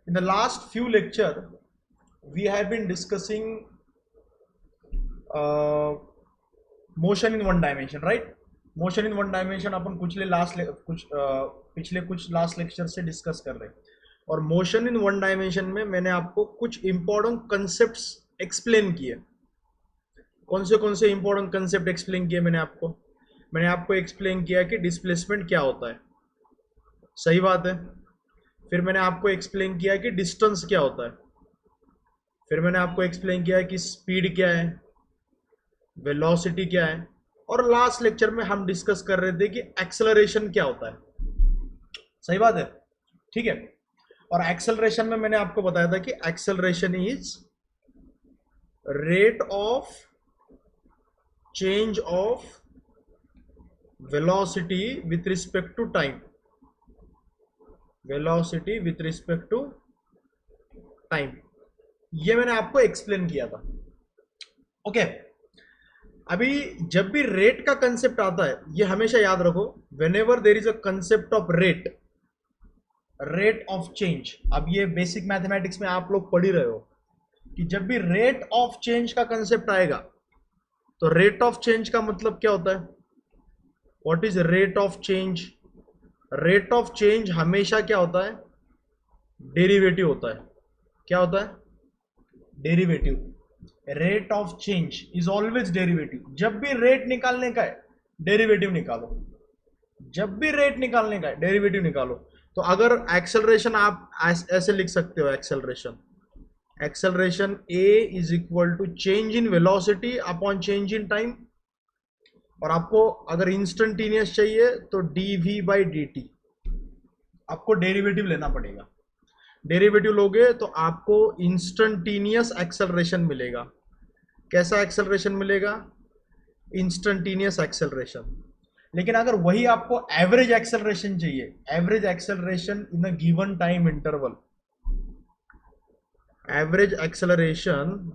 In the last few lecture, we have been discussing motion in one dimension, right? Motion in one dimension अपन पिछले कुछ last lecture से discuss कर रहे हैं। और मोशन इन वन डायमेंशन में मैंने आपको कुछ इंपॉर्टेंट कंसेप्ट्स एक्सप्लेन किए। कौन से इंपॉर्टेंट कंसेप्ट एक्सप्लेन किए मैंने आपको एक्सप्लेन किया कि डिस्प्लेसमेंट क्या होता है, सही बात है। फिर मैंने आपको एक्सप्लेन किया कि डिस्टेंस क्या होता है। फिर मैंने आपको एक्सप्लेन किया कि स्पीड क्या है, वेलोसिटी क्या है। और लास्ट लेक्चर में हम डिस्कस कर रहे थे कि एक्सेलरेशन क्या होता है, सही बात है, ठीक है। और एक्सेलरेशन में मैंने आपको बताया था कि acceleration is rate of change of velocity with respect to time, velocity with respect to time, ये मैंने आपको एक्सप्लेन किया था। ओके, अभी जब भी रेट का कंसेप्ट आता है, ये हमेशा याद रखो, whenever there is a concept of rate of change. अब ये बेसिक मैथमेटिक्स में आप लोग पढ़ ही रहे हो कि जब भी रेट ऑफ चेंज का कंसेप्ट आएगा तो रेट ऑफ चेंज का मतलब क्या होता है, what is rate of change. Rate of change हमेशा क्या होता है, डेरिवेटिव होता है। क्या होता है, derivative. Rate of change is always derivative. जब भी रेट निकालने का है डेरिवेटिव निकालो, जब भी रेट निकालने का है डेरिवेटिव निकालो। तो अगर एक्सेलरेशन आप ऐसे लिख सकते हो, acceleration a is equal to change in velocity upon change in time. और आपको अगर इंस्टेंटेनियस चाहिए तो dv बाई dt, आपको डेरिवेटिव लेना पड़ेगा। डेरिवेटिव लोगे तो आपको इंस्टेंटेनियस एक्सेलरेशन मिलेगा। कैसा एक्सेलरेशन मिलेगा, इंस्टेंटेनियस एक्सेलरेशन। लेकिन अगर वही आपको एवरेज एक्सेलरेशन चाहिए, average acceleration in a given time interval, average acceleration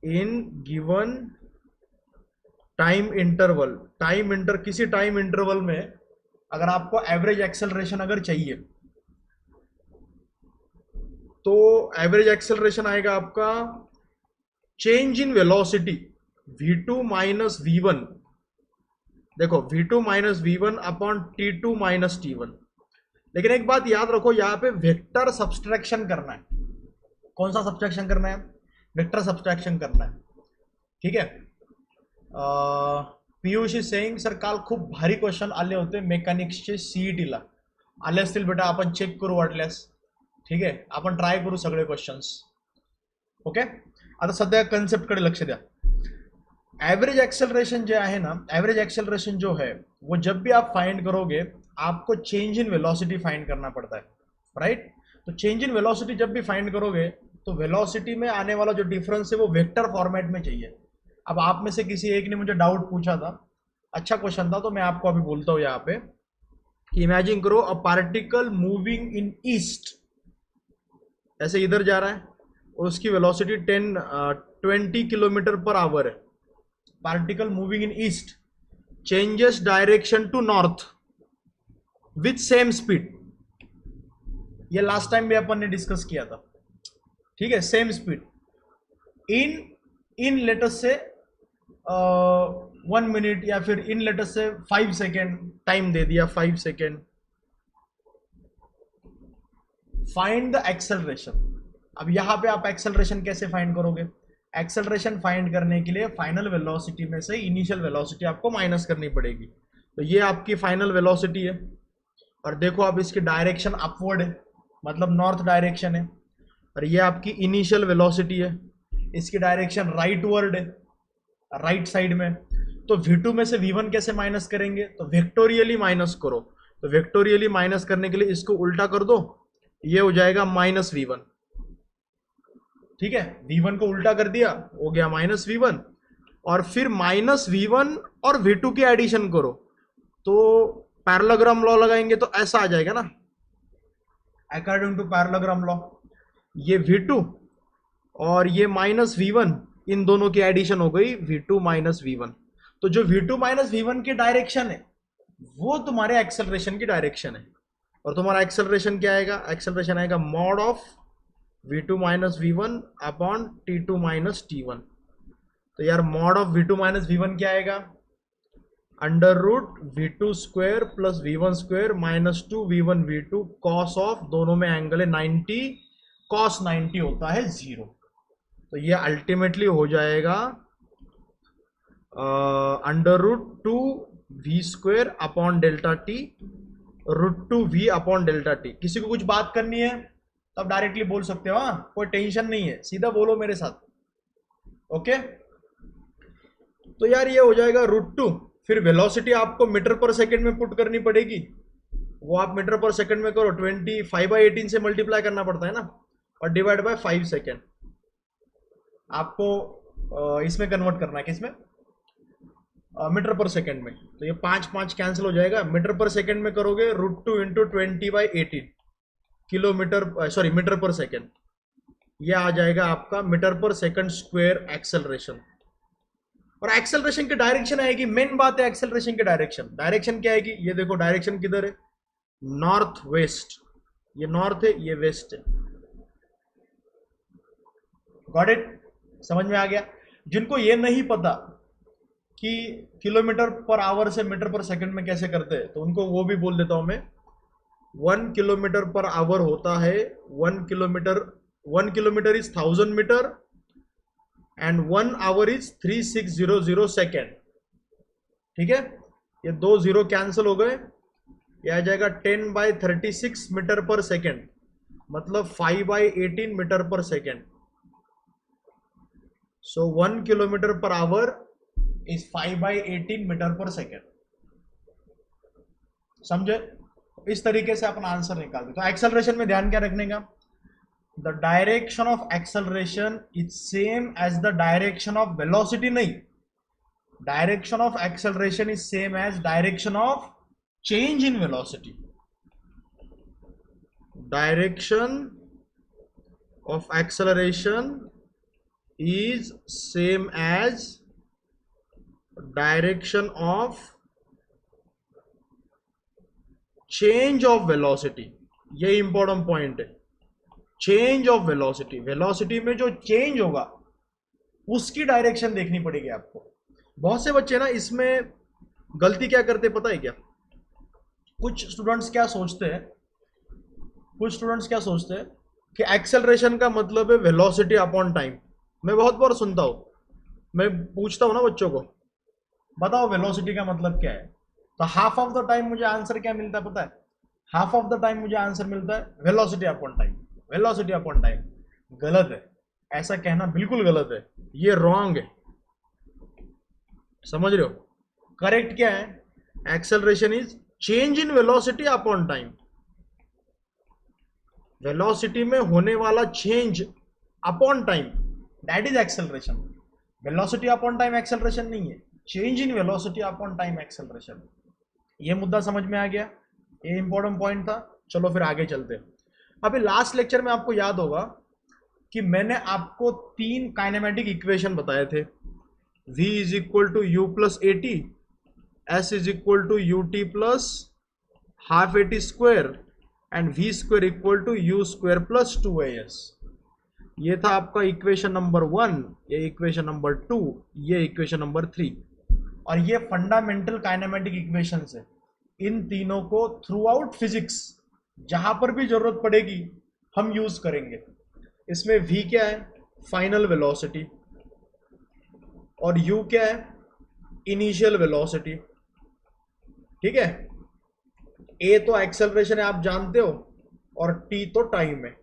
in given time interval, किसी टाइम इंटरवल में अगर आपको एवरेज एक्सेलरेशन अगर चाहिए तो एवरेज एक्सेलरेशन आएगा आपका change in velocity v2 minus v1। देखो v2 minus v1 upon t2 minus t1। लेकिन एक बात याद रखो, यहां पे वेक्टर सब्सट्रैक्शन करना है। कौन सा सब्सट्रैक्शन करना है, वेक्टर सब्सट्रैक्शन करना है, ठीक है। पीयूष इज सेइंग सर काल खूप भारी क्वेश्चन आले होते मेकॅनिक्सचे सीईटीला, आले असतील बेटा, आपण चेक करू वाटल्यास, ठीक आहे, आपण ट्राय करू सगळे क्वेश्चंस। ओके, आता सध्या कन्सेप्टकडे लक्ष द्या। एवरेज एक्सेलरेशन जो है ना, एवरेज एक्सेलरेशन जो है वो जब भी आप फाइंड करोगे आपको चेंज इन वेलोसिटी फाइंड करना पड़ता है, राइट। तो चेंज इन वेलोसिटी जब भी फाइंड करोगे तो वेलोसिटी में आने वाला जो डिफरेंस है वो वेक्टर फॉर्मेट में चाहिए। अब आप में से किसी एक ने मुझे डाउट पूछा था, अच्छा क्वेश्चन था, तो मैं आपको अभी बोलता हूं यहाँ पे कि इमेजिन करो a particle moving in east, ऐसे इधर जा रहा है और उसकी वेलोसिटी 20 किलोमीटर पर आवर है। Particle moving in east changes direction to north with same speed. ये लास्ट टाइम भी अपन ने डिस्कस किया था, ठीक है। Same speed in let's say 1 minute या फिर इन लेटस से 5 सेकेंड टाइम दे दिया, 5 सेकेंड। Find the acceleration. अब यहां पे आप एक्सेलरेशन कैसे फाइंड करोगे, एक्सेलरेशन फाइंड करने के लिए फाइनल वेलोसिटी में से इनिशियल वेलोसिटी आपको माइनस करनी पड़ेगी। तो ये आपकी फाइनल वेलोसिटी है और देखो अब इसकी डायरेक्शन अपवर्ड है, मतलब नॉर्थ डायरेक्शन है। और ये आपकी इनिशियल वेलोसिटी है, इसकी डायरेक्शन राइटवर्ड है, राइट साइड में। तो v2 में से v1 कैसे माइनस करेंगे, तो वेक्टोरियली माइनस करो। तो वेक्टोरियली माइनस करने के लिए इसको उल्टा कर दो, ये हो जाएगा माइनस v1, ठीक है। v1 को उल्टा कर दिया, हो गया माइनस v1। और फिर माइनस v1 और v2 की एडिशन करो तो पैरेललोग्राम लॉ लगाएंगे तो ऐसा आ जाएगा ना, अकॉर्डिंग टू पैरेललोग्राम लॉ। ये v2 और ये माइनस v1, इन दोनों की एडिशन हो गई v2 माइनस v1। तो जो v2 माइनस v1 की डायरेक्शन है वो तुम्हारे एक्सेलरेशन की डायरेक्शन है। और तुम्हारा एक्सेलरेशन क्या आएगा, एक्सेलरेशन आएगा mod of v2 minus v1 upon t2 minus t1। तो यार mod of v2 minus v1 क्या आएगा, under root v2 square plus v1 square minus 2 v1 v2 cos of, दोनों में एंगल है 90, कॉस 90 होता है 0। तो ये अल्टीमेटली हो जाएगा under root 2 v square upon delta t root 2 v upon delta t. किसी को कुछ बात करनी है तो आप डायरेक्टली बोल सकते हो, हाँ कोई टेंशन नहीं है, सीधा बोलो मेरे साथ। ओके, तो यार ये हो जाएगा रूट 2, फिर वेलोसिटी आपको मीटर पर सेकंड में पुट करनी पड़ेगी, वो आप मीटर पर सेकंड में करो, 25/18 से मल्टीप्लाई करना पड़ता है ना, और डिवाइड बाय 5 सेकेंड आपको इसमें कन्वर्ट करना है, किसमें, मीटर पर सेकंड में। तो ये 5 कैंसिल हो जाएगा, मीटर पर सेकंड में करोगे root 2 into 20/18 kilometre, sorry metre per second, ये आ जाएगा आपका metre per second square acceleration. और एक्सेलरेशन की डायरेक्शन आएगी, मेन बात है एक्सेलरेशन की डायरेक्शन। डायरेक्शन क्या आएगी, ये देखो डायरेक्शन किधर है, नॉर्थ वेस्ट, ये नॉर्थ है ये वेस्ट है। गॉट इट, समझ में आ गया। जिनको ये नहीं पता कि किलोमीटर पर आवर से मीटर पर सेकंड में कैसे करते हैं, तो उनको वो भी बोल देता हूं मैं। 1 किलोमीटर पर आवर होता है 1 kilometre is 1000 metre and 1 hour is 3600 second. ठीक है, ये 2 जीरो कैंसिल हो गए, ये आ जाएगा 10/36 मीटर पर सेकेंड, मतलब 5/18 metre per second. So 1 kilometre per hour is 5/18 metre per second. समझे, इस तरीके से अपन आंसर निकालते। तो एक्सेलरेशन में ध्यान क्या रखने का, the direction of acceleration is same as the direction of velocity, नहीं, direction of acceleration is same as direction of change in velocity. Direction of acceleration is same as direction of change of velocity। ये important point है, change of velocity, velocity में जो change होगा उसकी direction देखनी पड़ेगी आपको। बहुत से बच्चे ना इसमें गलती क्या करते पता है क्या, कुछ स्टूडेंट्स क्या सोचते हैं कि एक्सेलरेशन का मतलब है वेलोसिटी अपॉन टाइम। मैं बहुत बार सुनता हूं, मैं पूछता हूं ना बच्चों को, बताओ वेलोसिटी का मतलब क्या है, तो हाफ ऑफ द टाइम मुझे आंसर क्या मिलता है पता है, हाफ ऑफ द टाइम मुझे आंसर मिलता है velocity upon time. Velocity upon time गलत है, ऐसा कहना बिल्कुल गलत है, ये रॉन्ग है, समझ रहे हो। करेक्ट क्या है, acceleration is change in velocity upon time. Velocity में होने वाला change upon time, that is acceleration. Velocity upon time acceleration नहीं है, change in velocity upon time acceleration. ये मुद्दा समझ में आ गया, ये इंपॉर्टेंट पॉइंट था। चलो फिर आगे चलते हैं। अभी लास्ट लेक्चर में आपको याद होगा कि मैंने आपको 3 काइनेमेटिक इक्वेशन बताए थे, v is equal to u plus a t, s is equal to u t plus half a t square and v square equal to u square plus 2as। ये था आपका इक्वेशन नंबर 1, ये equation number 2, ये equation number 3। और ये fundamental kinematic equations है। इन तीनों को थ्रू आउट फिजिक्स जहां पर भी जरूरत पड़ेगी हम यूज करेंगे। इसमें v क्या है, फाइनल वेलोसिटी, और u क्या है, इनिशियल वेलोसिटी। ठीक है, a तो एक्सेलरेशन है आप जानते हो, और t तो टाइम है,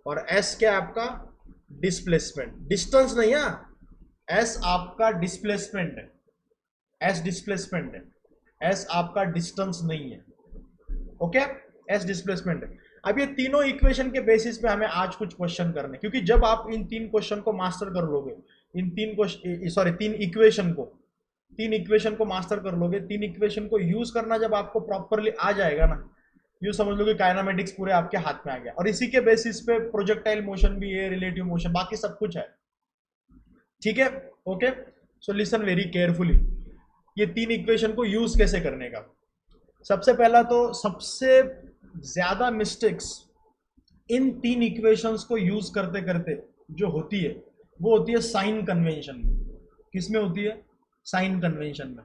और s क्या है आपका डिस्प्लेसमेंट, डिस्टेंस नहीं है, s आपका डिस्प्लेसमेंट है, s डिस्प्लेसमेंट है, s आपका डिस्टेंस नहीं है। ओके, s डिस्प्लेसमेंट है। अब ये तीनों इक्वेशन के बेसिस पे हमें आज कुछ क्वेश्चन करने, क्योंकि जब आप इन 3 क्वेश्चन को मास्टर कर लोगे, इन 3 इक्वेशन को मास्टर कर लोगे, 3 इक्वेशन को यूज करना जब आपको प्रॉपरली आ जाएगा ना, यू समझ लो कि काइनेमेटिक्स पूरे आपके हाथ में आ गया। और इसी के बेसिस पे प्रोजेक्टाइल मोशन भी है, रिलेटिव मोशन, बाकी सब कुछ है। ठीक है, okay, so listen very carefully. ये 3 इक्वेशन को यूज कैसे करने का, सबसे पहला तो सबसे ज्यादा मिस्टेक्स इन तीन इक्वेशंस को यूज करते करते जो होती है वो होती है साइन कन्वेंशन में। किसमें होती है? साइन कन्वेंशन में।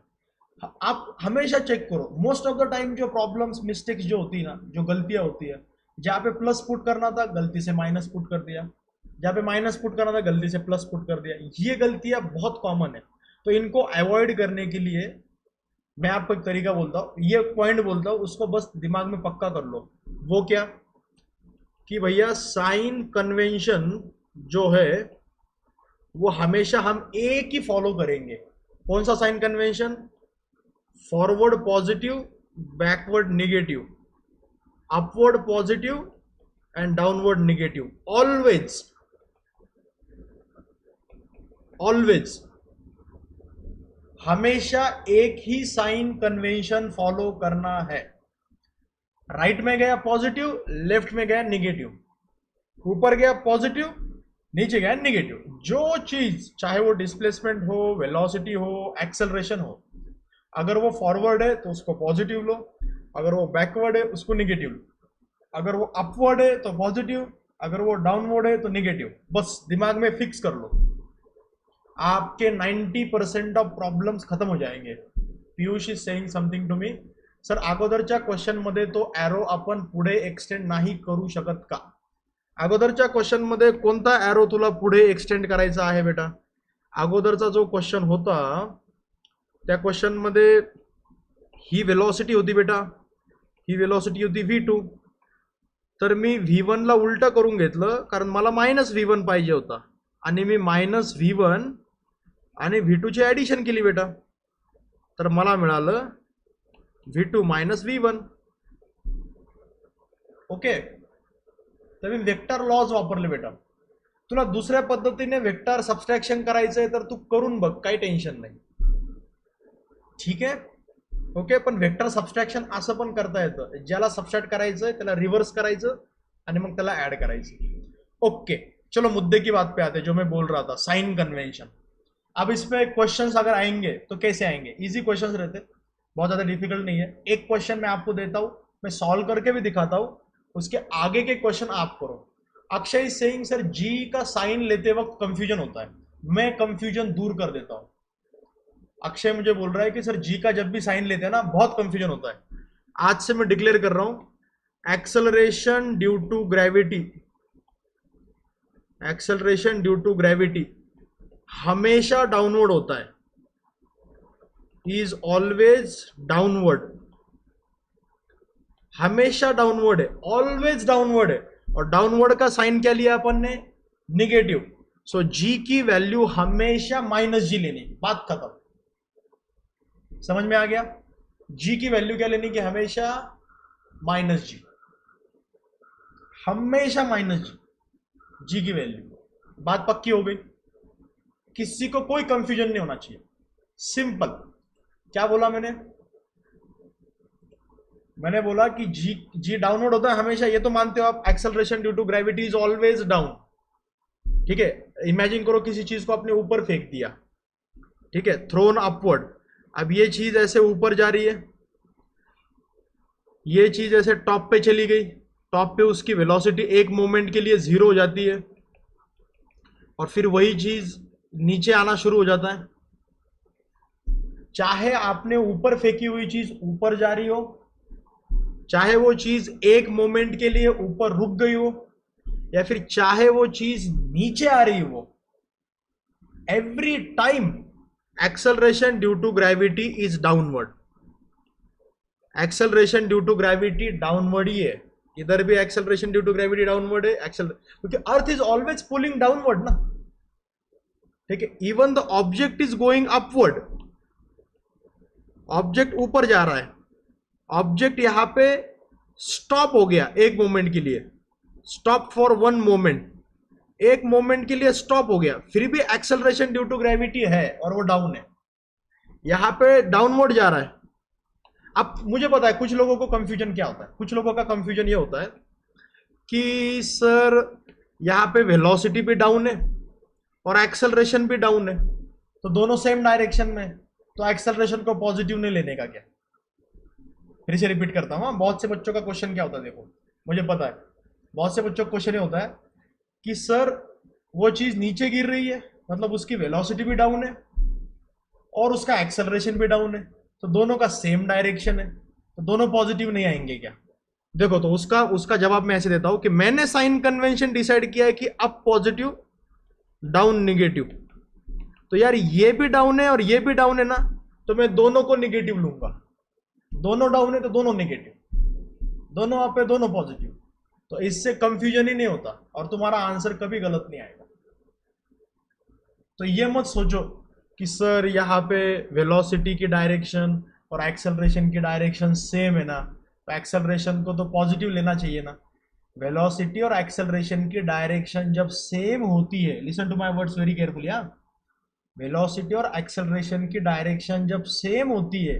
आप हमेशा चेक करो, मोस्ट ऑफ द टाइम जो प्रॉब्लम्स मिस्टेक्स जो होती है ना, जो गलतियां होती है, जहां पे प्लस पुट करना था गलती से माइनस पुट कर दिया, जहां पे माइनस पुट करना था गलती से प्लस पुट कर दिया, ये गलतियां बहुत कॉमन है। तो इनको अवॉइड करने के लिए मैं आपको एक तरीका बोलता हूं, ये पॉइंट बोलता हूं, उसको बस दिमाग में पक्का कर लो। वो क्या कि भैया साइन कन्वेंशन जो है वो हमेशा हम एक ही फॉलो करेंगे। कौन सा sign convention? Forward positive, backward negative, upward positive and downward negative. Always always हमेशा एक ही साइन कन्वेंशन फॉलो करना है। राइट में गया पॉजिटिव, लेफ्ट में गया निगेटिव, ऊपर गया पॉजिटिव, नीचे गया निगेटिव। जो चीज चाहे वो डिस्प्लेसमेंट हो, वेलोसिटी हो, एक्सेलरेशन हो, अगर वो फॉरवर्ड है तो उसको पॉजिटिव लो, अगर वो बैकवर्ड है उसको निगेटिव लो, अगर वो अपवर्ड है तो पॉजिटिव, अगर वो डाउनवर्ड है तो निगेटिव। बस दिमाग में फिक्स कर लो, आपके 90% ऑफ प्रॉब्लम्स खत्म हो जाएंगे। Piyush is saying something to me, sir अगोदरच्या क्वेश्चन मध्ये तो एरो आपण पुढे एक्सटेंड नाही करू शकत का? अगोदरच्या क्वेश्चन मध्ये कोणता एरो तुला पुढे एक्सटेंड करायचा आहे बेटा? अगोदरचा जो क्वेश्चन होता त्या क्वेश्चन मध्ये ही वेलोसिटी होती बेटा, ही वेलोसिटी होती v2, तर मी v1 ला उलटा करून घेतलं कारण मला -v1 पाहिजे होता, आणि मी -v1 आणि v2 ची ऍडिशन केली बेटा, तर मला मिळालं v2 -v1. ओके, तर मी वेक्टर लॉज वापरले बेटा. तुला दुसऱ्या पद्धतीने वेक्टर सबस्ट्रॅक्शन करायचंय तर तू करून बघ, काही टेन्शन नाही. ठीक आहे, ओके. पण वेक्टर सबस्ट्रॅक्शन असं पण करता येतं, ज्याला सबस्ट्रॅक्ट करायचंय त्याला रिव्हर्स करायचं आणि मग त्याला ऍड करायचं. ओके, चलो मुद्दे की बात पे आते हैं, जो मैं बोल रहा था साइन कन्वेंशन. अब इसमें क्वेश्चंस अगर आएंगे तो कैसे आएंगे? इजी क्वेश्चंस रहते, बहुत ज्यादा डिफिकल्ट नहीं है. एक क्वेश्चन मैं आपको देता हूं, मैं सॉल्व करके भी दिखाता हूं, उसके आगे के क्वेश्चन आप करो. अक्षय इज सेइंग सर जी का साइन लेते वक्त कंफ्यूजन होता है. मैं कंफ्यूजन दूर कर देता हूं. अक्षय मुझे बोल रहा है कि सर जी का जब भी साइन लेते हैं ना बहुत कंफ्यूजन होता है. आज से मैं डिक्लेयर कर रहा हूं, acceleration due to gravity, acceleration due to gravity हमेशा डाउनवर्ड होता है, इज ऑलवेज डाउनवर्ड. हमेशा डाउनवर्ड है, ऑलवेज डाउनवर्ड है. और डाउनवर्ड का साइन क्या लिया अपन ने? निगेटिव. सो जी की वैल्यू हमेशा -g लेनी, बात खत्म. समझ में आ गया? जी की वैल्यू क्या लेनी कि हमेशा -g, हमेशा -g, जी की वैल्यू. बात पक्की हो गई? किसी को कोई कंफ्यूजन नहीं होना चाहिए. सिंपल. क्या बोला मैंने? मैंने बोला कि जी डाउनवर्ड होता है हमेशा, ये तो मानते हो आप. Acceleration due to gravity is always down. ठीक है, इमेजिन करो किसी चीज को आपने ऊपर फेंक दिया, ठीक है, थ्रोन अपवर्ड. अब ये चीज ऐसे ऊपर जा रही है, ये चीज ऐसे टॉप पे चली गई, टॉप पे उसकी वेलोसिटी एक मोमेंट के लिए 0 हो जाती है, और फिर वही चीज नीचे आना शुरू हो जाता है. चाहे आपने ऊपर फेंकी हुई चीज ऊपर जा रही हो, चाहे वो चीज एक मोमेंट के लिए ऊपर रुक गई हो, या फिर चाहे वो चीज नीचे आ रही हो, every time acceleration due to gravity is downward. Acceleration due to gravity downward ही है. इधर भी acceleration due to gravity downward है, क्योंकि earth is always pulling downward ना. ठीक है, even the object is going upward. Object ऊपर जा रहा है, ऑब्जेक्ट यहां पे स्टॉप हो गया एक मोमेंट के लिए, स्टॉप फॉर वन मोमेंट, एक मोमेंट के लिए स्टॉप हो गया, फिर भी एक्सेलरेशन ड्यू टू ग्रेविटी है और वो डाउन है, यहां पे डाउनवर्ड जा रहा है. अब मुझे पता है कुछ लोगों को कंफ्यूजन क्या होता है. कुछ लोगों का कंफ्यूजन ये होता है कि सर यहां पे वेलोसिटी भी डाउन है और एक्सेलरेशन भी डाउन है, तो दोनों सेम डायरेक्शन में, तो एक्सेलरेशन को पॉजिटिव नहीं लेने का क्या? फिर से रिपीट करता हूं, बहुत से बच्चों का क्वेश्चन क्या होता है, देखो मुझे पता है. बहुत से बच्चों को क्वेश्चन ये होता है कि सर वो चीज नीचे गिर रही है, मतलब उसकी वेलोसिटी भी डाउन है और उसका एक्सेलरेशन भी डाउन है, तो दोनों का सेम डायरेक्शन है, तो दोनों पॉजिटिव नहीं आएंगे क्या? देखो, तो उसका उसका जवाब मैं ऐसे देता हूं कि मैंने साइन कन्वेंशन डिसाइड किया है कि अप पॉजिटिव, डाउन निगेटिव, तो यार ये भी डाउन है और ये भी डाउन है ना, तो मैं दोनों को निगेटिव लूंगा। दोनों डाउन है तो दोनों निगेटिव, दोनों अप है दोनों पॉजिटिव, तो इससे कंफ्यूजन ही नहीं होता और तुम्हारा आंसर कभी गलत नहीं आएगा। तो ये मत सोचो कि सर यहाँ पे वेलोसिटी की डायरेक्शन और एक्सेलरेशन की डायरेक्शन सेम है ना, तो एक्सेलरेशन को तो पॉजिटिव लेना चाहिए ना। वेलोसिटी और एक्सेलरेशन की डायरेक्शन जब सेम होती है, listen to my words very carefully, हाँ, वेलोसिटी और एक्सेलरेशन की डायरेक्शन जब सेम होती है,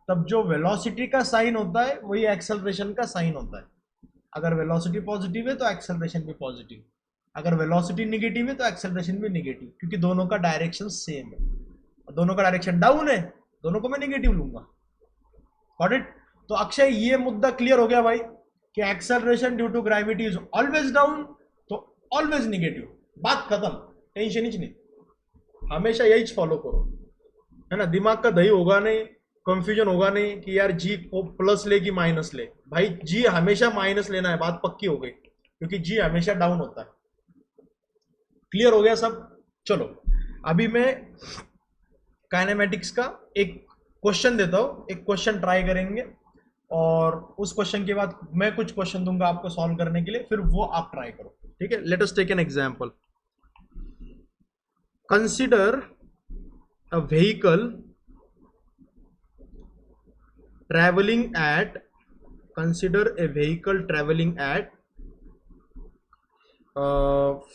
तब जो वेलोसिटी का साइन होता है वही एक्सेलरेशन का साइन होता है। अगर वेलोसिटी पॉजिटिव है तो एक्सेलरेशन भी पॉजिटिव, अगर वेलोसिटी निगेटिव है तो एक्सेलरेशन भी निगेटिव, क्योंकि दोनों का डायरेक्शन सेम है। और दोनों का डायरेक्शन डाउन है, दोनों को मैं निगेटिव लूंगा। Got it? तो अक्षय ये मुद्दा क्लियर हो गया भाई कि acceleration due to gravity is always down, तो ऑलवेज निगेटिव, बात खत्म, टेंशन ही नहीं, हमेशा यही फॉलो करो, है ना। दिमाग का दही होगा नहीं, कंफ्यूजन होगा नहीं कि यार जी को प्लस ले कि माइनस ले, भाई जी हमेशा माइनस लेना है, बात पक्की हो गई, क्योंकि जी हमेशा डाउन होता है। क्लियर हो गया सब? चलो अभी मैं काइनेमेटिक्स का एक क्वेश्चन देता हूं, एक क्वेश्चन ट्राई करेंगे और उस क्वेश्चन के बाद मैं कुछ क्वेश्चन दूंगा आपको सॉल्व करने के लिए, फिर वो आप ट्राई करो, ठीक है। Let us take an example. Consider a vehicle traveling at consider a vehicle traveling at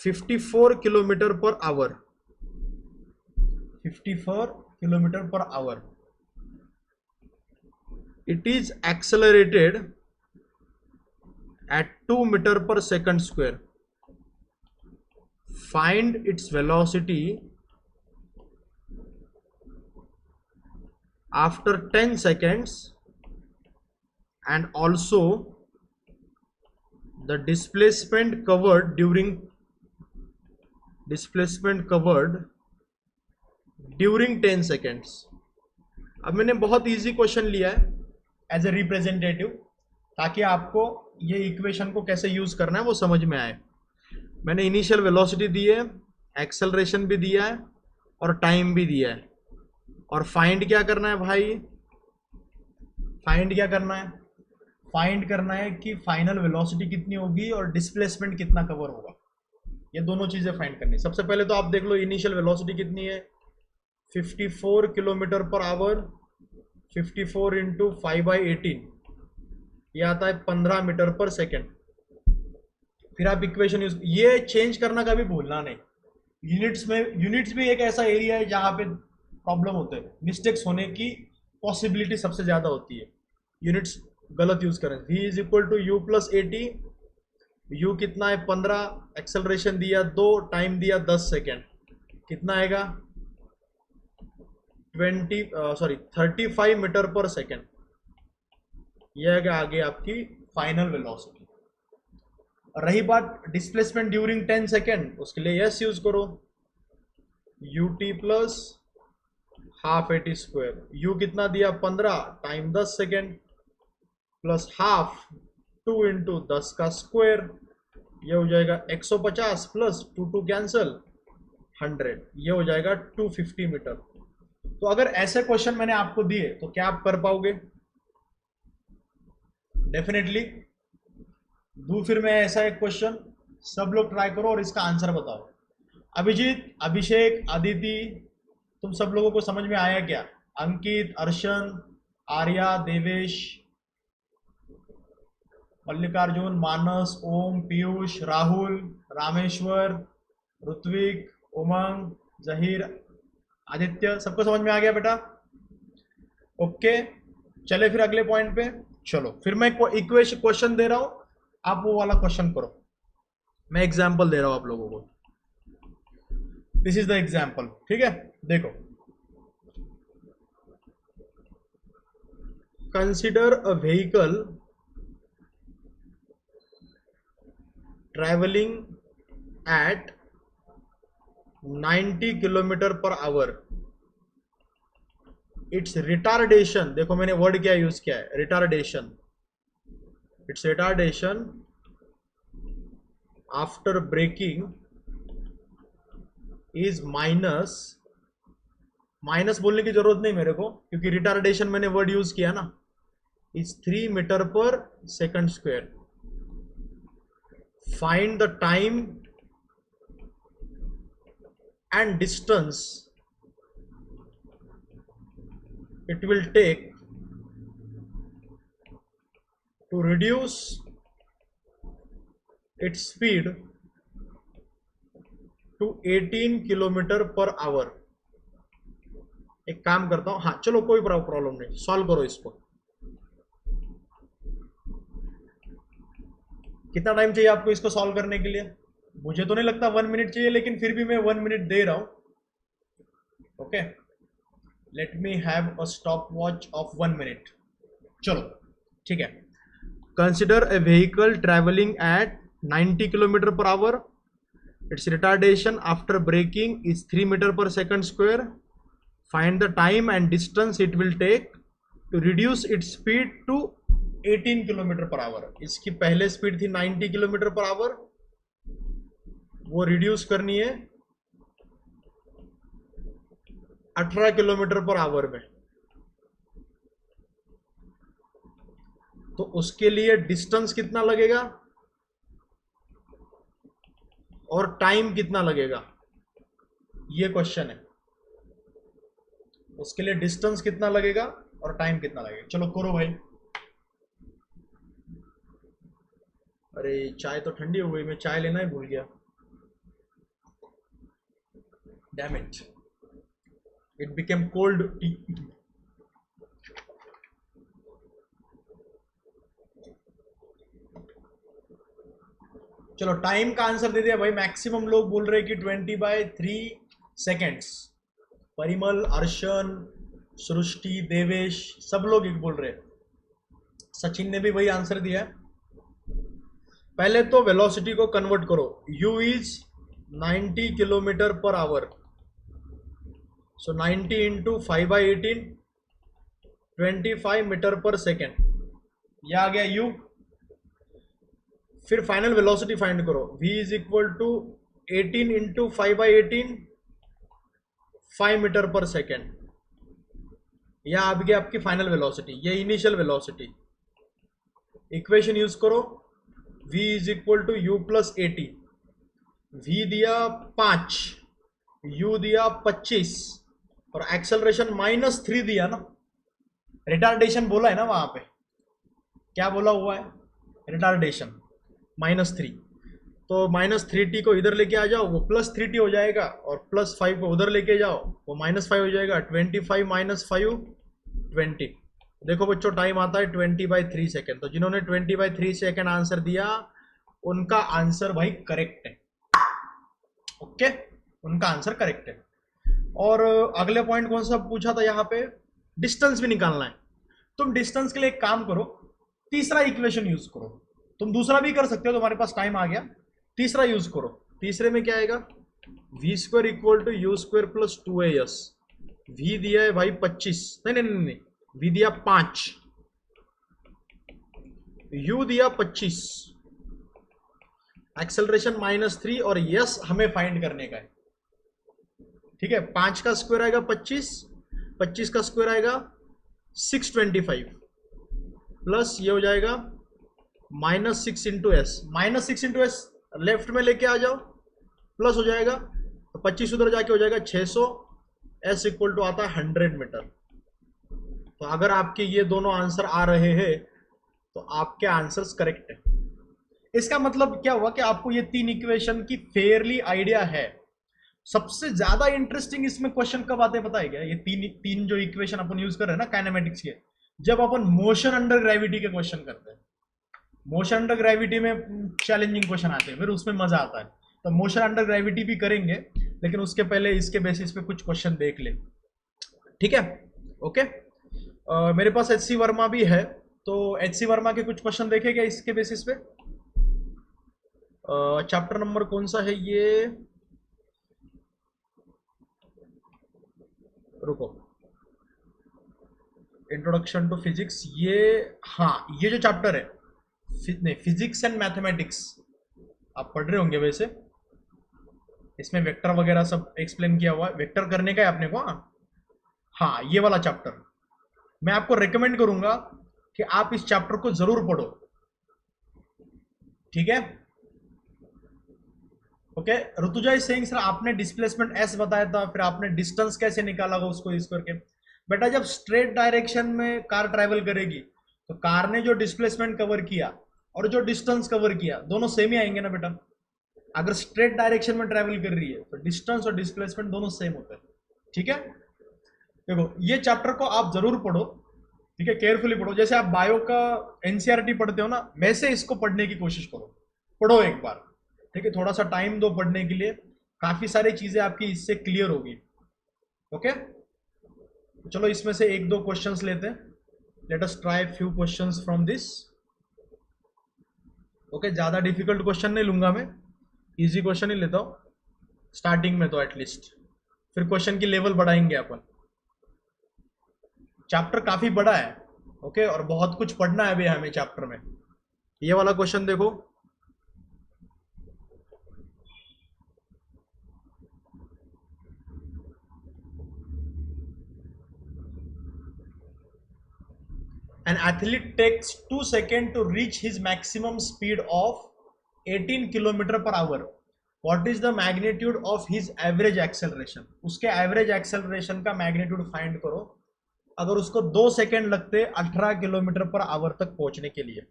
54 kilometer per hour, 54 kilometer per hour. It is accelerated at 2 meter per second square. Find its velocity after 10 seconds and also the displacement covered during 10 seconds. अब मैंने बहुत easy question लिया है as a representative, ताकि आपको ये equation को कैसे यूज करना है वो समझ में आए। मैंने इनिशियल वेलोसिटी दी है, एक्सेलरेशन भी दिया है और टाइम भी दिया है, और फाइंड क्या करना है भाई? फाइंड क्या करना है? फाइंड करना है कि फाइनल वेलोसिटी कितनी होगी और डिस्प्लेसमेंट कितना कवर होगा, ये दोनों चीजें फाइंड करनी है। सबसे पहले तो आप देख लो इनिशियल वेलोसिटी कितनी है, 54 किलोमीटर पर आवर, 54 इंटू 5/18, ये आता है 15 मीटर पर सेकेंड। फिर आप इक्वेशन यूज, ये चेंज करना कभी भूलना नहीं। यूनिट्स भी एक ऐसा एरिया है जहां पे प्रॉब्लम होते हैं, मिस्टेक्स होने की पॉसिबिलिटी सबसे ज्यादा होती है, यूनिट्स गलत यूज करें। v is equal to u plus 80, u कितना है 15, एक्सेलरेशन दिया 2, टाइम दिया 10 सेकेंड, कितना आएगा 35 मीटर पर सेकेंड। यह आगे आपकी फाइनल वेलोसिटी। रही बात डिस्प्लेसमेंट ड्यूरिंग 10 सेकेंड, उसके लिए यस यूज करो, ut plus half 80 square, u कितना दिया 15, time 10 second, plus half 2 into 10 का स्क्वायर, ये हो जाएगा 150 प्लस 2 कैंसल 100, ये हो जाएगा 250 मीटर। तो अगर ऐसे क्वेश्चन मैंने आपको दिए तो क्या आप कर पाओगे? डेफिनेटली दू फिर मैं ऐसा एक क्वेश्चन, सब लोग ट्राई करो और इसका आंसर बताओ। अभिजीत, अभिषेक, अदिति, तुम सब लोगों को समझ में आया क्या? अंकित, अर्शन, आर्या, देवेश, मल्लिकार्जुन, मानस, ओम, पीयूष, राहुल, रामेश्वर, ऋत्विक, उमंग, जहीर, आदित्य, सबको समझ में आ गया बेटा? ओके, चले फिर अगले पॉइंट पे। चलो फिर मैं इक्वेशन क्वेश्चन दे रहा हूं, आप वो वाला क्वेश्चन करो, मैं एग्जांपल दे रहा हूं आप लोगों को। दिस इज द एग्जांपल, ठीक है। देखो, consider a vehicle traveling at 90 kilometre per hour, it's retardation, देखो मैंने वर्ड क्या यूज किया है, retardation, it's retardation after braking is minus, minus बोलने की जरूरत नहीं मेरे को क्योंकि रिटार्डेशन मैंने वर्ड यूज किया ना, is 3 metre per second square. Find the time and distance it will take to reduce its speed to 18 kilometre per our. एक काम करता हूं, हाँ चलो कोई प्रॉब्लम नहीं, सॉल्व करो इसको। कितना टाइम चाहिए आपको इसको सॉल्व करने के लिए? मुझे तो नहीं लगता 1 मिनट चाहिए, लेकिन फिर भी मैं 1 मिनट दे रहा हूं। Okay, let me have a stop watch of 1 minute. चलो ठीक है। Consider a vehicle travelling at 90 kilometre per hour, it's retardation after braking is 3 metre per second square. Find the time and distance it will take to reduce its speed to 18 kilometre per hour. इसकी पहले speed थी 90 kilometre per our, वो reduce करनी है 18 kilometre per our में। तो उसके लिए डिस्टेंस कितना लगेगा और टाइम कितना लगेगा, ये क्वेश्चन है। उसके लिए डिस्टेंस कितना लगेगा और टाइम कितना लगेगा। चलो करो भाई। अरे चाय तो ठंडी हो गई, मैं चाय लेना ही भूल गया। Damn it. It became cold tea. चलो टाइम का आंसर दे दिया भाई। मैक्सिमम लोग बोल रहे हैं कि 20/3 सेकेंड्स। परिमल, अर्शन, सृष्टि, देवेश, सब लोग एक बोल रहे हैं। सचिन ने भी वही आंसर दिया है। पहले तो वेलोसिटी को कन्वर्ट करो। u is 90 kilometre per hour, so 90 into 5/18, 25 metre per second, यह आ गया u। फिर फाइनल वेलोसिटी फाइंड करो। v is equal to 18 into 5/18, 5 metre per second. यह आ गया आपकी फाइनल वेलोसिटी, ये इनिशियल वेलोसिटी। इक्वेशन यूज करो। v is equal to u plus 80। v दिया 5, u दिया 25 और एक्सेलरेशन -3 दिया ना। रिटार्डेशन बोला है ना वहां पे, क्या बोला हुआ है? रिटार्डेशन -3। तो -3t को इधर लेके आ जाओ, वो +3t हो जाएगा, और +5 को उधर लेके जाओ, वो -5 हो जाएगा। 25 - 5 20। देखो बच्चों टाइम आता है 20/3 सेकेंड। तो जिन्होंने 20/3 सेकेंड आंसर दिया उनका आंसर भाई करेक्ट है। ओके, उनका आंसर करेक्ट है। और अगले पॉइंट कौन सा पूछा था यहाँ पे? डिस्टेंस भी निकालना है। तुम डिस्टेंस के लिए एक काम करो, तीसरा इक्वेशन यूज करो। तुम दूसरा भी कर सकते हो, तुम्हारे पास टाइम आ गया। तीसरा यूज करो। तीसरे में क्या आएगा? v² equal to u² plus 2as। v दिया है भाई 25, नहीं, v दिया 5, u दिया 25, एक्सेलरेशन -3 और यस हमें फाइंड करने का है। ठीक है, 5 का स्क्वायर आएगा 25, 25 का स्क्वायर आएगा 625, प्लस ये हो जाएगा -6 into S. -6 into S left में लेके आ जाओ, प्लस हो जाएगा, तो 25 उधर जाके हो जाएगा 600। एस इक्वल टू आता है 100 मीटर। तो अगर आपके ये दोनों आंसर आ रहे हैं तो आपके आंसर्स करेक्ट है। इसका मतलब क्या हुआ कि आपको ये 3 इक्वेशन की फेयरली आइडिया है। सबसे ज्यादा इंटरेस्टिंग इसमें क्वेश्चन कब आते हैं पता है क्या? ये तीन जो इक्वेशन अपन यूज कर रहे हैं ना काइनेमेटिक्स के, जब अपन मोशन अंडर ग्रेविटी के क्वेश्चन करते हैं। मोशन अंडर ग्रेविटी में चैलेंजिंग क्वेश्चन आते हैं, फिर उसमें मजा आता है। तो मोशन अंडर ग्रेविटी भी करेंगे, लेकिन उसके पहले इसके बेसिस पे कुछ क्वेश्चन देख ले। ठीक है, ओके। मेरे पास HC वर्मा भी है, तो HC वर्मा के कुछ क्वेश्चन देखेगा इसके बेसिस पे। चैप्टर नंबर कौन सा है ये, रुको, इंट्रोडक्शन टू फिजिक्स, ये, हाँ ये जो चैप्टर है, नहीं फिजिक्स एंड मैथमेटिक्स आप पढ़ रहे होंगे वैसे, इसमें वेक्टर वगैरह सब एक्सप्लेन किया हुआ है, वेक्टर करने का है अपने को। हाँ हाँ, ये वाला चैप्टर मैं आपको रेकमेंड करूंगा कि आप इस चैप्टर को जरूर पढ़ो, ठीक है। Okay, Rutuja is saying sir आपने डिस्प्लेसमेंट एस बताया था, फिर आपने डिस्टेंस कैसे निकाला उसको यूज करके। बेटा जब स्ट्रेट डायरेक्शन में कार ट्रैवल करेगी तो कार ने जो डिस्प्लेसमेंट कवर किया और जो डिस्टेंस कवर किया दोनों सेम ही आएंगे ना बेटा। अगर स्ट्रेट डायरेक्शन में ट्रैवल कर रही है तो डिस्टेंस और डिस्प्लेसमेंट दोनों सेम होते हैं, ठीक है। देखो ये चैप्टर को आप जरूर पढ़ो, ठीक है, केयरफुली पढ़ो, जैसे आप बायो का एनसीईआरटी पढ़ते हो ना वैसे इसको पढ़ने की कोशिश करो, पढ़ो एक बार, ठीक है, थोड़ा सा टाइम दो पढ़ने के लिए, काफी सारी चीजें आपकी इससे क्लियर होगी। ओके, चलो इसमें से एक दो क्वेश्चंस लेते हैं, let us try few questions from this. Okay, ज्यादा डिफिकल्ट क्वेश्चन नहीं लूंगा मैं, इजी क्वेश्चन ही लेता हूं स्टार्टिंग में तो एटलीस्ट, फिर क्वेश्चन की लेवल बढ़ाएंगे अपन। चैप्टर काफी बड़ा है, ओके, और बहुत कुछ पढ़ना है अभी हमें चैप्टर में। ये वाला क्वेश्चन देखो, an athlete takes 2 seconds to reach his maximum speed of 18 kilometre per our, what is the magnitude of his average acceleration। उसके एवरेज एक्सेलरेशन का मैग्नीट्यूड फाइंड करो अगर उसको 2 सेकेंड लगते 18 किलोमीटर पर आवर तक पहुंचने के लिए।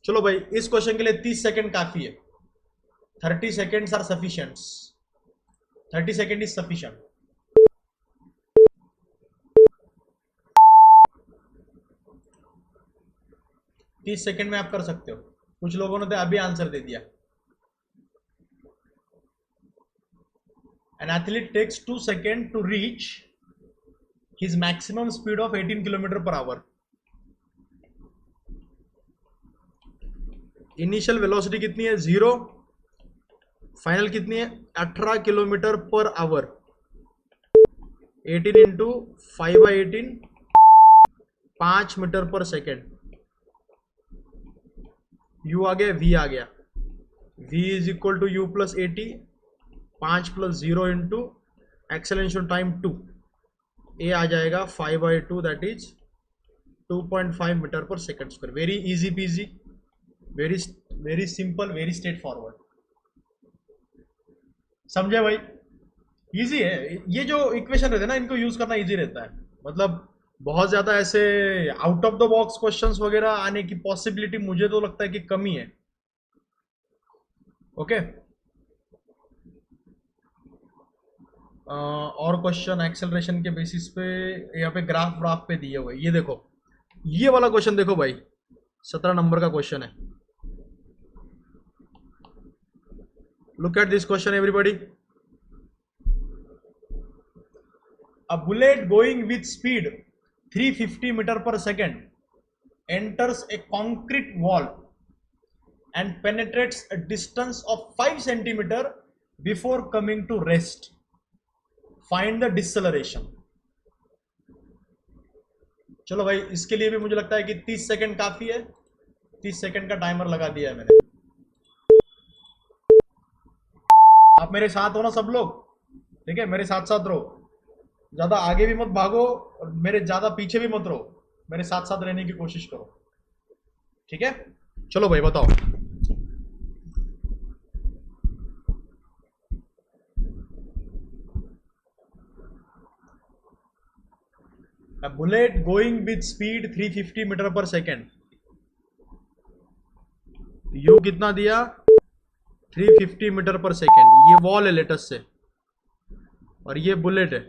चलो भाई इस क्वेश्चन के लिए 30 सेकेंड काफी है, 30 seconds are sufficient, 30 second is sufficient. 30 second में आप कर सकते हो, कुछ लोगों ने तो अभी आंसर दे दिया। An athlete takes 2 seconds to reach his maximum speed of 18 kilometre per hour. Initial velocity कितनी है 0, फाइनल कितनी है 18 kilometre per hour, 18 into 5/18 5 metre per second. u आ गया, v आ गया, v is equal to u plus 80, 5 plus 0 into acceleration time 2, a आ जाएगा 5/2 that is 2.5 metre per second square. Very easy peasy, very simple, very straightforward, समझे भाई, easy है। ये जो इक्वेशन रहते हैं ना इनको यूज करना इजी रहता है, मतलब बहुत ज्यादा ऐसे out of the box questions वगैरह आने की पॉसिबिलिटी मुझे तो लगता है कि कम ही है। ओके, और क्वेश्चन एक्सेलरेशन के बेसिस पे यहाँ पे ग्राफ पे दिए हुए, ये देखो ये वाला क्वेश्चन देखो भाई, 17 नंबर का क्वेश्चन है। Look at this question everybody. A bullet going with speed 350 meter per second enters a concrete wall and penetrates a distance of 5 centimeter before coming to rest. Find the deceleration. चलो भाई इसके लिए भी मुझे लगता है कि 30 सेकंड काफी है, 30 सेकंड का टाइमर लगा दिया है मैंने। आप मेरे साथ हो ना सब लोग, ठीक है, मेरे साथ साथ रहो, ज्यादा आगे भी मत भागो और मेरे ज्यादा पीछे भी मत रहो, मेरे साथ साथ रहने की कोशिश करो, ठीक है। चलो भाई बताओ। A bullet going with speed 350 metre per second, you कितना दिया 350 मीटर पर सेकेंड, ये वॉल है लेटेस्ट से और ये बुलेट है।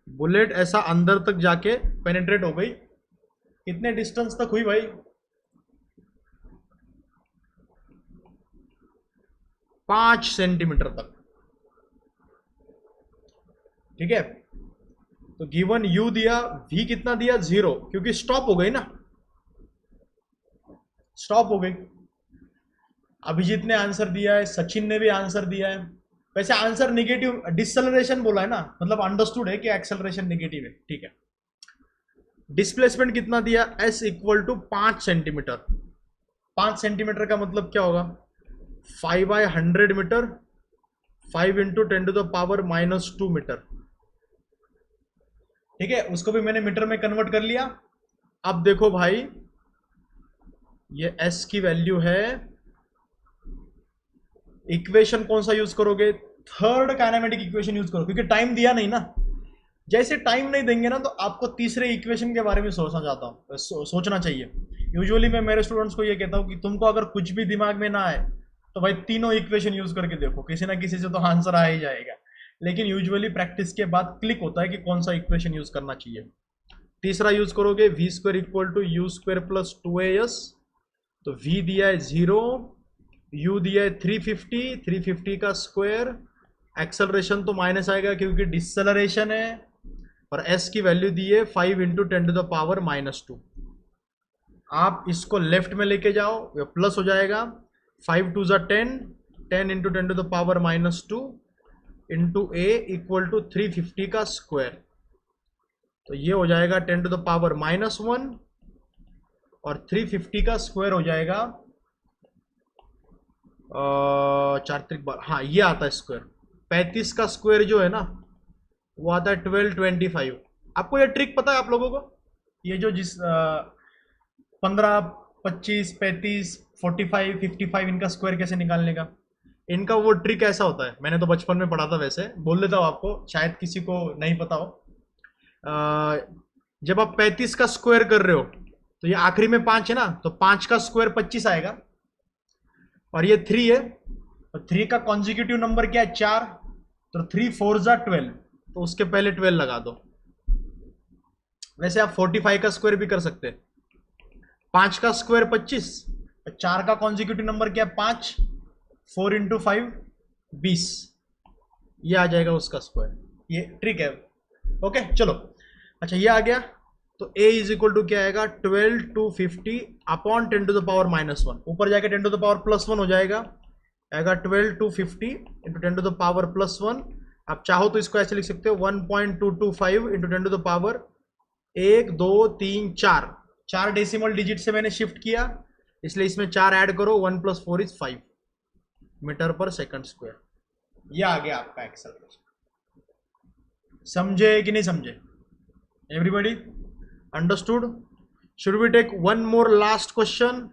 बुलेट ऐसा अंदर तक जाके पेनिट्रेट हो गई, कितने डिस्टेंस तक हुई भाई 5 सेंटीमीटर तक, ठीक है। तो गिवन u दिया, v कितना दिया 0, क्योंकि स्टॉप हो गई ना, स्टॉप हो गई। अभिजीत ने आंसर दिया है, सचिन ने भी आंसर दिया है। वैसे आंसर निगेटिव, डिसलेरेशन बोला है ना, मतलब अंडरस्टूड है कि एक्सेलरेशन निगेटिव है, ठीक है। डिस्प्लेसमेंट कितना दिया, s equal to 5 centimetre. 5 centimetre का मतलब क्या होगा, 5/100 मीटर, 5 इंटू 10⁻⁻² मीटर, ठीक है। उसको भी मैंने मीटर में कन्वर्ट कर लिया। अब देखो भाई, ये s की वैल्यू है, इक्वेशन कौन सा यूज करोगे, थर्ड काइनेमेटिक इक्वेशन यूज करो, क्योंकि टाइम दिया नहीं ना। जैसे टाइम नहीं देंगे ना, तो आपको तीसरे इक्वेशन के बारे में सोचना चाहिए। यूजुअली मैं मेरे स्टूडेंट्स को ये कहता हूं कि तुमको अगर कुछ भी दिमाग में ना आए तो भाई तीनों इक्वेशन यूज करके देखो, किसी ना किसी से तो आंसर आ ही जाएगा। लेकिन यूजुअली प्रैक्टिस के बाद क्लिक होता है कि कौन सा इक्वेशन यूज करना चाहिए। तीसरा यूज करोगे v² equal to u² plus 2as, तो v दिया है 0, u दिया है 350, 350 का स्क्वायर, एक्सेलरेशन तो माइनस आएगा क्योंकि डिसलेरेशन है, और s की वैल्यू दी है 5 इंटू 10⁻⁻²। आप इसको लेफ्ट में लेके जाओ, ये प्लस हो जाएगा, 5 2 ज़ा 10, 10 into 10⁻⁻² into a equal to 350 का स्क्वायर, तो ये हो जाएगा 10⁻⁻1, और 350 का स्क्वायर हो जाएगा 4 हाँ ये आता है स्क्वायर। 35 का स्क्वायर जो है ना वो आता है 1225। आपको ये ट्रिक पता है आप लोगों को, ये जो 15, 25, 35, 45, 55 इनका स्क्वायर कैसे निकालने का, इनका वो ट्रिक ऐसा होता है, मैंने तो बचपन में पढ़ा था, वैसे बोल देता हूँ आपको, शायद किसी को नहीं पता हो। जब आप 35 का स्क्वायर कर रहे हो तो ये आखिरी में 5 है ना, तो 5 का स्क्वायर 25 आएगा, और ये 3 है, तो 3 का कॉन्जिक्यूटिव नंबर क्या है, 4, तो 3 4 ज़ा 12, तो उसके पहले 12 लगा दो। वैसे आप 45 का स्क्वायर भी कर सकते हैं, 5 का स्क्वायर 25, 4 का कॉन्जिक्यूटिव नंबर क्या है 5, 4 इंटू 5 20, ये आ जाएगा उसका स्क्वायर, ये ट्रिक है। ओके चलो, अच्छा ये आ गया, तो a इज इक्वल टू क्या आएगा, 12 to 50 अपॉन 10⁻⁻1, ऊपर जाके 10⁻+1 हो जाएगा, आएगा 12 to 50 इंटू 10⁻+1। आप चाहो तो इसको ऐसे लिख सकते हो 1.225 इंटू 10⁻1 2 3 4, 4 डेसिमल डिजिट से मैंने शिफ्ट किया, इसलिए इसमें 4 ऐड करो, 1 + 4 = 5 मीटर पर सेकंड स्क्वायर। ये आ गया आपका एक्सेलरेशन। समझे कि नहीं समझे everybody, understood? Should we take one more last question,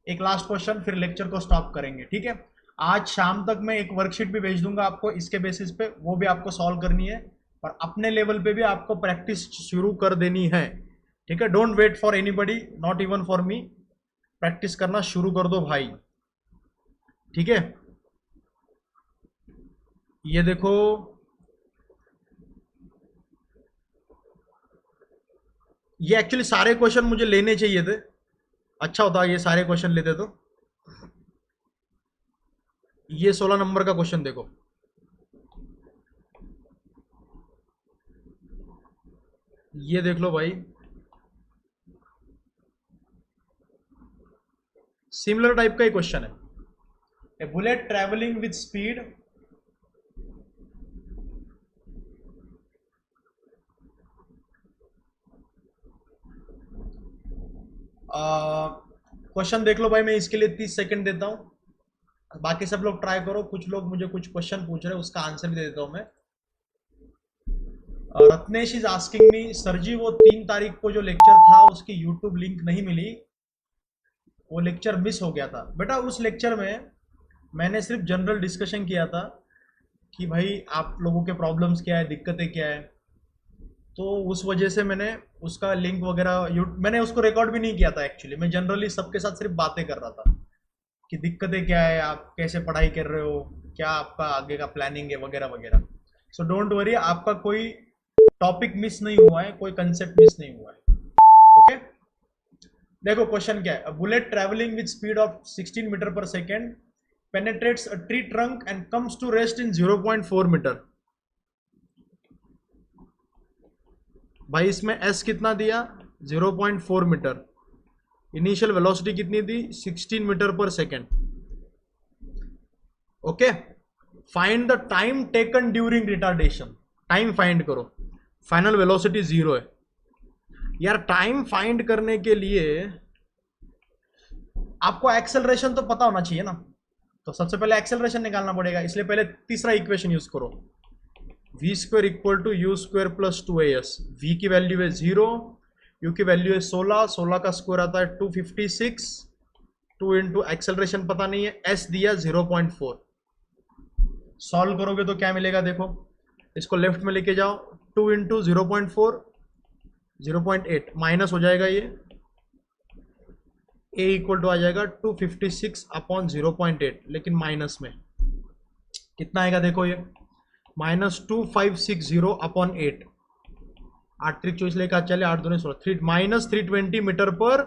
एक लास्ट क्वेश्चन, फिर लेक्चर को स्टॉप करेंगे, ठीक है। आज शाम तक मैं एक वर्कशीट भी भेज दूंगा आपको, इसके बेसिस पे वो भी आपको सॉल्व करनी है, और अपने लेवल पे भी आपको प्रैक्टिस शुरू कर देनी है, ठीक है। Don't wait for anybody, not even for me, practice करना शुरू कर दो भाई, ठीक है। ये देखो, ये एक्चुअली सारे क्वेश्चन मुझे लेने चाहिए थे, अच्छा होता ये सारे क्वेश्चन लेते तो। ये 16 नंबर का क्वेश्चन देखो, ये देख लो भाई, सिमिलर टाइप का ही क्वेश्चन है। A bullet travelling with speed question देख लो भाई, मैं इसके लिए 30 सेकंड देता हूं, बाकी सब लोग ट्राई करो। कुछ लोग मुझे कुछ क्वेश्चन पूछ रहे हैं, उसका आंसर भी दे देता हूं मैं। Ratnesh is asking me, sir ji वो 3 तारीख को जो लेक्चर था उसकी यूट्यूब लिंक नहीं मिली, वो लेक्चर मिस हो गया था। बेटा उस लेक्चर में मैंने सिर्फ जनरल डिस्कशन किया था कि भाई आप लोगों के प्रॉब्लम्स क्या है, दिक्कतें क्या है, तो उस वजह से मैंने उसका लिंक वगैरह मैंने उसको रिकॉर्ड भी नहीं किया था। एक्चुअली मैं जनरली सबके साथ सिर्फ बातें कर रहा था कि दिक्कतें क्या है, आप कैसे पढ़ाई कर रहे हो, क्या आपका आगे का प्लानिंग है वगैरह वगैरह। सो डोंट वरी, आपका कोई टॉपिक मिस नहीं हुआ है, कोई कंसेप्ट मिस नहीं हुआ है, ओके। देखो क्वेश्चन क्या है, bullet travelling with speed of 16 metre per second penetrates a tree trunk and comes to rest in 0.4 metre. भाई इसमें s कितना दिया, 0.4 मीटर, इनिशियल वेलोसिटी कितनी थी 16 metre per second. Okay, find the time taken during retardation, time find करो। Final velocity 0 है यार। Time find करने के लिए आपको एक्सेलरेशन तो पता होना चाहिए ना, तो सबसे पहले एक्सेलरेशन निकालना पड़ेगा। इसलिए पहले तीसरा इक्वेशन यूज करो, v square equal to u square plus 2as। v की वैल्यू है 0, u की वैल्यू है 16, 16 का स्क्वायर आता है 256, 2 इंटू एक्सेलरेशन पता नहीं है, s दिया 0.4। सॉल्व करोगे तो क्या मिलेगा देखो, इसको लेफ्ट में लेके जाओ, 2 इंटू 0.4 0.8 माइनस हो जाएगा ये, a इक्वल टू आ जाएगा 256 अपॉन 0.8, लेकिन माइनस में कितना आएगा देखो ये -2560 अपॉन 8, 8 3 24 लेकर चले 8 2 16 minus 320 metre per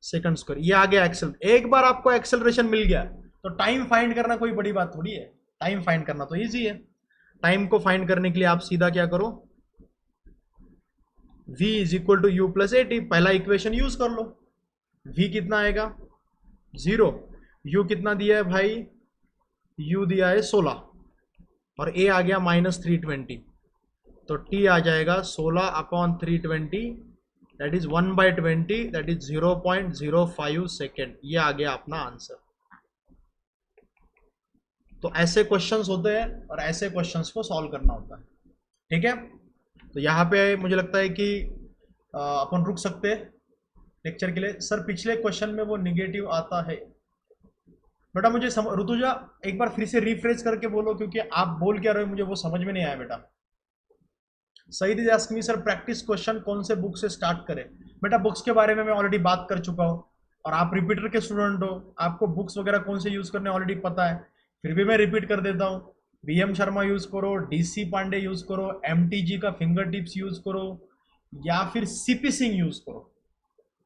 second square. ये आ गया एक्सेल। एक बार आपको एक्सेलरेशन मिल गया तो टाइम फाइंड करना कोई बड़ी बात थोड़ी है, टाइम फाइंड करना तो इजी है। टाइम को फाइंड करने के लिए आप सीधा क्या करो, v is equal to u plus 80, पहला इक्वेशन यूज कर लो। v कितना आएगा 0, u कितना दिया है भाई, u दिया है 16 और a आ गया -320, तो t आ जाएगा 16 upon 320, that is 1/20, that is 0.05 second. ये आ गया अपना आंसर। तो ऐसे क्वेश्चंस होते हैं और ऐसे क्वेश्चंस को सॉल्व करना होता है, ठीक है। तो यहाँ पे मुझे लगता है कि अपन रुक सकते हैं लेक्चर के लिए। सर पिछले क्वेश्चन में वो निगेटिव आता है बेटा, मुझे ऋतुजा एक बार फिर से रिफ्रेश करके बोलो, क्योंकि आप बोल क्या रहे हो मुझे वो समझ में नहीं आया बेटा। Saeed is asking me sir practice question कौन से बुक से स्टार्ट करें। बेटा बुक्स के बारे में मैं ऑलरेडी बात कर चुका हूँ और आप रिपीटर के स्टूडेंट हो, आपको बुक्स वगैरह कौन से यूज करने ऑलरेडी पता है, फिर भी मैं रिपीट कर देता हूँ। VM शर्मा यूज करो, DC पांडे यूज करो, MTG का फिंगर टिप्स यूज करो, या फिर CP सिंह यूज करो।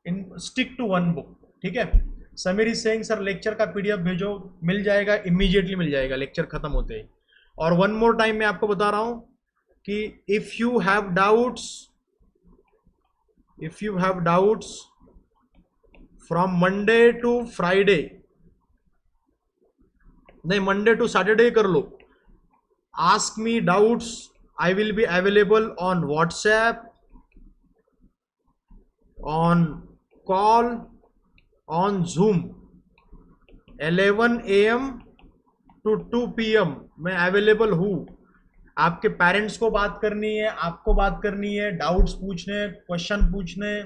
इन स्टिक टू वन बुक, ठीक है। Sameer is saying sir lecture का PDF भेजो, मिल जाएगा, इमीडिएटली मिल जाएगा लेक्चर खत्म होते ही। और वन मोर टाइम मैं आपको बता रहा हूं कि if you have doubts from Monday to Friday, नहीं मंडे टू सैटरडे कर लो, ask me doubts, I will be available on WhatsApp, on call, on Zoom, 11 AM to 2 PM मैं अवेलेबल हूं। आपके पेरेंट्स को बात करनी है, आपको बात करनी है, डाउट्स पूछने, क्वेश्चन पूछने,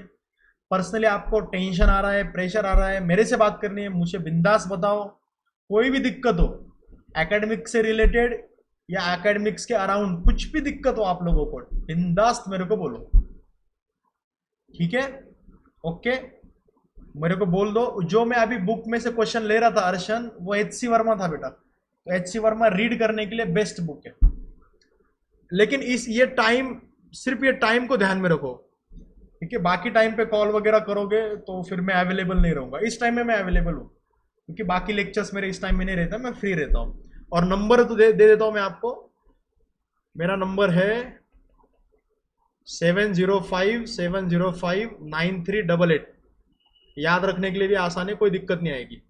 पर्सनली आपको टेंशन आ रहा है, प्रेशर आ रहा है, मेरे से बात करनी है, मुझे बिंदास बताओ। कोई भी दिक्कत हो एकेडमिक्स से रिलेटेड या एकेडमिक्स के अराउंड, कुछ भी दिक्कत हो आप लोगों को, बिंदास मेरे को बोलो, ठीक है। ओके, मेरे को बोल दो। जो मैं अभी बुक में से क्वेश्चन ले रहा था अर्शन, वो HC वर्मा था बेटा, तो HC वर्मा रीड करने के लिए बेस्ट बुक है। लेकिन ये टाइम, सिर्फ ये टाइम को ध्यान में रखो, ठीक है। बाकी टाइम पे कॉल वगैरह करोगे तो फिर मैं अवेलेबल नहीं रहूंगा। इस टाइम में मैं अवेलेबल हूँ क्योंकि बाकी लेक्चर्स मेरे इस टाइम में नहीं रहता, मैं फ्री रहता हूँ। और नंबर तो दे देता हूँ मैं आपको, मेरा नंबर है 7057059388। याद रखने के लिए भी आसान है, कोई दिक्कत नहीं आएगी।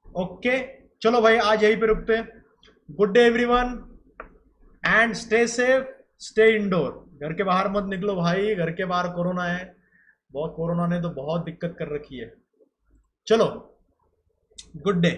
ओके चलो भाई आज यहीं पे रुकते हैं। Good day everyone and stay safe, stay indoor. घर के बाहर मत निकलो भाई, घर के बाहर कोरोना है, बहुत कोरोना ने तो बहुत दिक्कत कर रखी है। चलो गुड डे।